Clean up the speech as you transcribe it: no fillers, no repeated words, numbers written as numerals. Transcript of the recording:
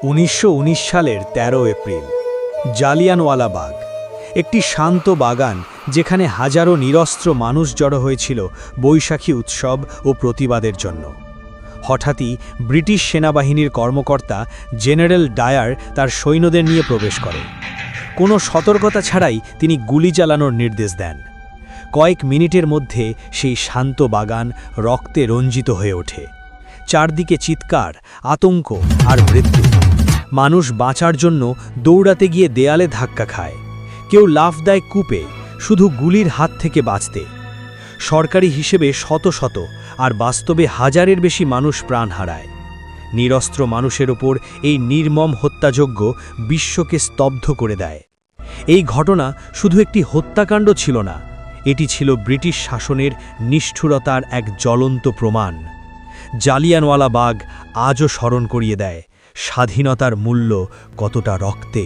1919 সালের 13 এপ্রিল জালিয়ানওয়ালাবাগ, একটি শান্ত বাগান যেখানে হাজারো নিরস্ত্র মানুষ জড়ো হয়েছিল বৈশাখী উৎসব ও প্রতিবাদের জন্য। হঠাৎই ব্রিটিশ সেনাবাহিনীর কর্মকর্তা জেনারেল ডায়ার তার সৈন্যদের নিয়ে প্রবেশ করে। কোনো সতর্কতা ছাড়াই তিনি গুলি চালানোর নির্দেশ দেন। কয়েক মিনিটের মধ্যে সেই শান্ত বাগান রক্তে রঞ্জিত হয়ে ওঠে। চারদিকে চিৎকার, আতঙ্ক আর মৃত্যু। মানুষ বাঁচার জন্য দৌড়াতে গিয়ে দেয়ালে ধাক্কা খায়, কেউ লাফ দেয় কূপে, শুধু গুলির হাত থেকে বাঁচতে। সরকারি হিসেবে শত শত আর বাস্তবে হাজারের বেশি মানুষ প্রাণ হারায়। নিরস্ত্র মানুষের ওপর এই নির্মম হত্যাযজ্ঞ বিশ্বকে স্তব্ধ করে দেয়। এই ঘটনা শুধু একটি হত্যাকাণ্ড ছিল না, এটি ছিল ব্রিটিশ শাসনের নিষ্ঠুরতার এক জ্বলন্ত প্রমাণ। জালিয়ানওয়ালাবাগ আজও স্মরণ করিয়ে দেয় স্বাধীনতার মূল্য কতটা রক্তে।